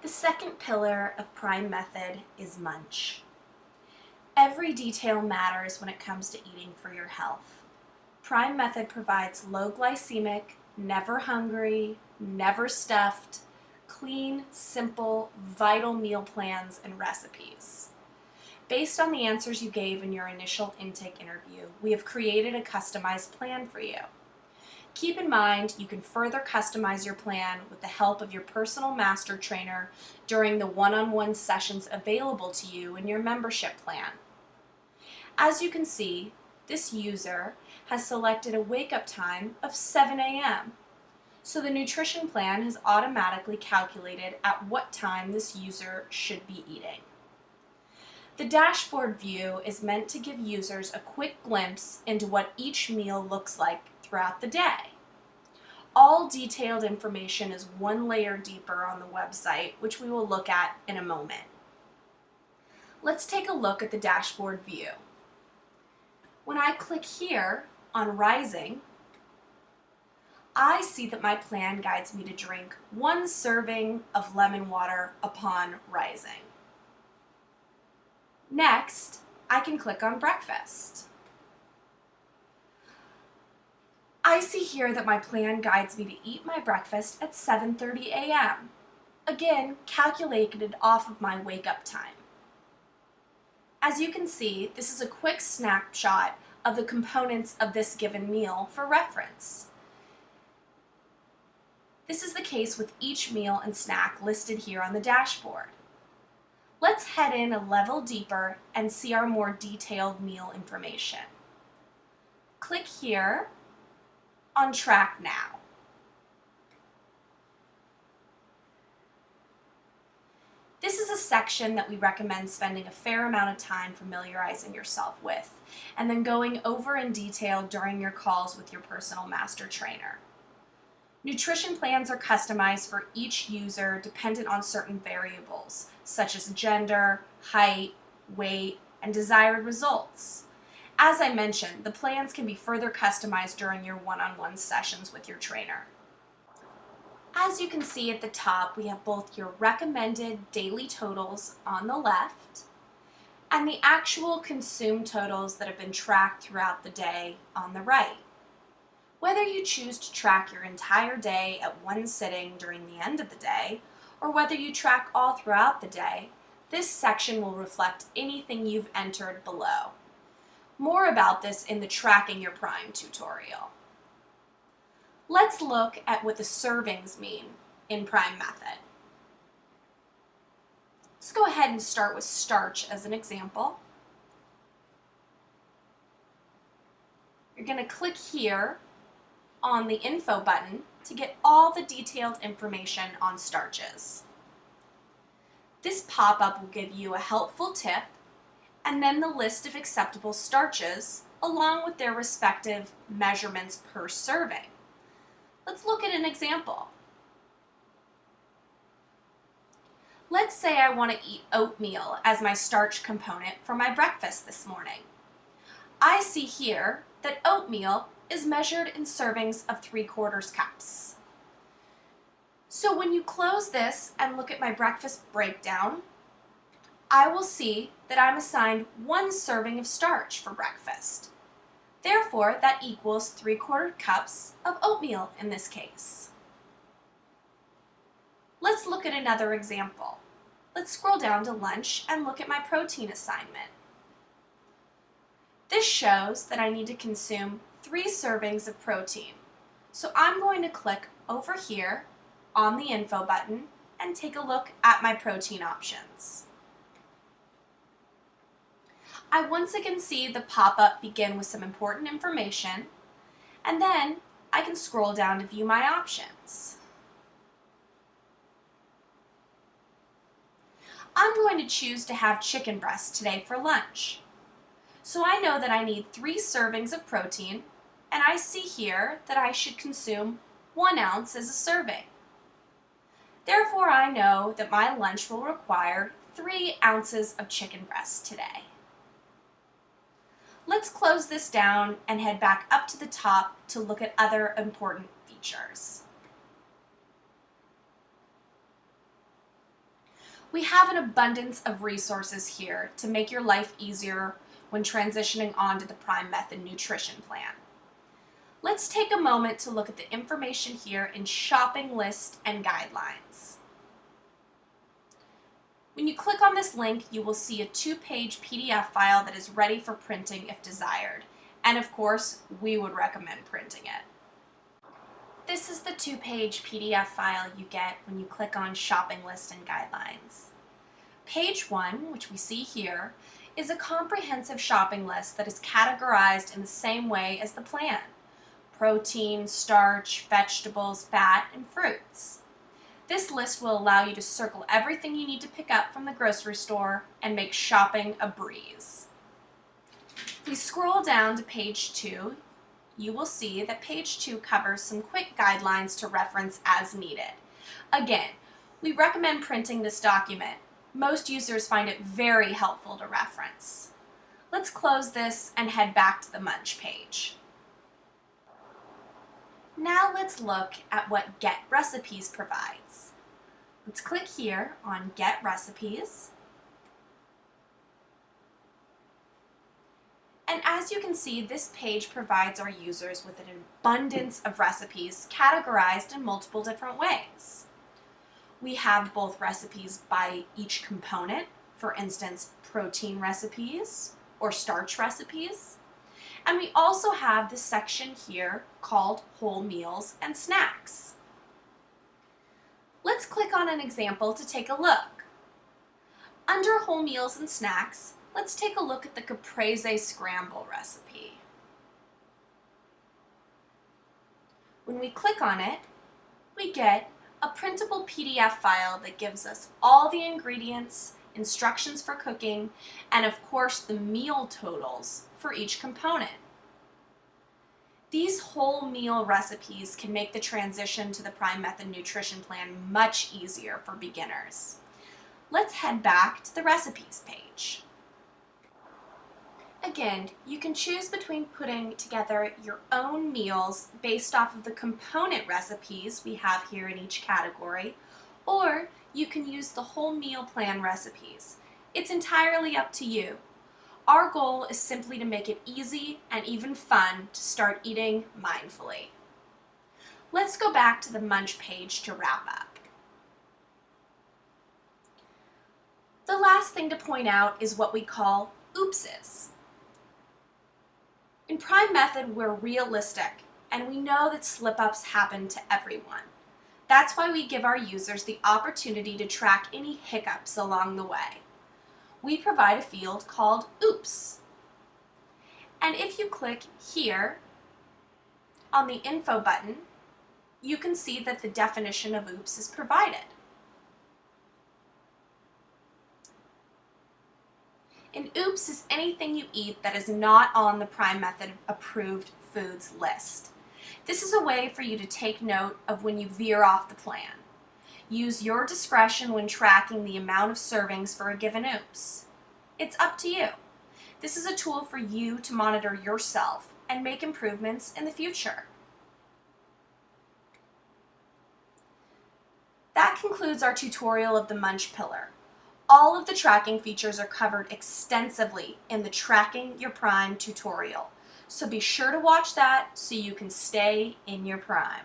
The second pillar of PRIOME method is Munch. Every detail matters when it comes to eating for your health. PRIOME method provides low glycemic, never hungry, never stuffed, clean, simple, vital meal plans and recipes. Based on the answers you gave in your initial intake interview, we have created a customized plan for you. Keep in mind, you can further customize your plan with the help of your personal master trainer during the one-on-one sessions available to you in your membership plan. As you can see, this user has selected a wake-up time of 7 a.m. So the nutrition plan has automatically calculated at what time this user should be eating. The dashboard view is meant to give users a quick glimpse into what each meal looks like throughout the day. All detailed information is one layer deeper on the website, which we will look at in a moment. Let's take a look at the dashboard view. When I click here on Rising, I see that my plan guides me to drink 1 serving of lemon water upon rising. Next, I can click on Breakfast. I see here that my plan guides me to eat my breakfast at 7:30 a.m. Again, calculated off of my wake-up time. As you can see, this is a quick snapshot of the components of this given meal for reference. This is the case with each meal and snack listed here on the dashboard. Let's head in a level deeper and see our more detailed meal information. Click here on Track Now. This is a section that we recommend spending a fair amount of time familiarizing yourself with, and then going over in detail during your calls with your personal master trainer. Nutrition plans are customized for each user dependent on certain variables, such as gender, height, weight, and desired results. As I mentioned, the plans can be further customized during your one-on-one sessions with your trainer. As you can see at the top, we have both your recommended daily totals on the left and the actual consumed totals that have been tracked throughout the day on the right. Whether you choose to track your entire day at one sitting during the end of the day, or whether you track all throughout the day, this section will reflect anything you've entered below. More about this in the Tracking Your PRIOME tutorial. Let's look at what the servings mean in PRIOME method. Let's go ahead and start with starch as an example. You're going to click here on the info button to get all the detailed information on starches. This pop-up will give you a helpful tip and then the list of acceptable starches along with their respective measurements per serving. Let's look at an example. Let's say I want to eat oatmeal as my starch component for my breakfast this morning. I see here that oatmeal is measured in servings of 3/4 cups. So when you close this and look at my breakfast breakdown, I will see that I'm assigned 1 serving of starch for breakfast. Therefore, that equals 3/4 cups of oatmeal in this case. Let's look at another example. Let's scroll down to lunch and look at my protein assignment. This shows that I need to consume 3 servings of protein. So I'm going to click over here on the info button and take a look at my protein options. I once again see the pop-up begin with some important information, and then I can scroll down to view my options. I'm going to choose to have chicken breast today for lunch. So I know that I need 3 servings of protein, and I see here that I should consume 1 ounce as a serving. Therefore, I know that my lunch will require 3 ounces of chicken breast today. Let's close this down and head back up to the top to look at other important features. We have an abundance of resources here to make your life easier when transitioning onto the PRIOME Method nutrition plan. Let's take a moment to look at the information here in shopping list and guidelines. When you click on this link, you will see a 2-page PDF file that is ready for printing if desired. And of course, we would recommend printing it. This is the 2-page PDF file you get when you click on shopping list and guidelines. Page 1, which we see here, is a comprehensive shopping list that is categorized in the same way as the plan: protein, starch, vegetables, fat, and fruits. This list will allow you to circle everything you need to pick up from the grocery store and make shopping a breeze. If we scroll down to page 2, you will see that page 2 covers some quick guidelines to reference as needed. Again, we recommend printing this document. Most users find it very helpful to reference. Let's close this and head back to the Munch page. Now let's look at what Get Recipes provides. Let's click here on Get Recipes. And as you can see, this page provides our users with an abundance of recipes categorized in multiple different ways. We have both recipes by each component, for instance, protein recipes or starch recipes. And we also have this section here called Whole Meals and Snacks. Let's click on an example to take a look. Under Whole Meals and Snacks, let's take a look at the caprese scramble recipe. When we click on it, we get a printable PDF file that gives us all the ingredients, instructions for cooking, and of course the meal totals for each component. These whole meal recipes can make the transition to the PRIOME Method nutrition plan much easier for beginners. Let's head back to the recipes page. Again, you can choose between putting together your own meals based off of the component recipes we have here in each category, or you can use the whole meal plan recipes. It's entirely up to you. Our goal is simply to make it easy and even fun to start eating mindfully. Let's go back to the Munch page to wrap up. The last thing to point out is what we call oopses. In PRIOME Method, we're realistic, and we know that slip-ups happen to everyone. That's why we give our users the opportunity to track any hiccups along the way. We provide a field called Oops. And if you click here on the Info button, you can see that the definition of Oops is provided. An oops is anything you eat that is not on the PRIOME Method approved foods list. This is a way for you to take note of when you veer off the plan. Use your discretion when tracking the amount of servings for a given oops. It's up to you. This is a tool for you to monitor yourself and make improvements in the future. That concludes our tutorial of the Munch pillar. All of the tracking features are covered extensively in the Tracking Your PRIOME tutorial, so be sure to watch that so you can stay in your prime.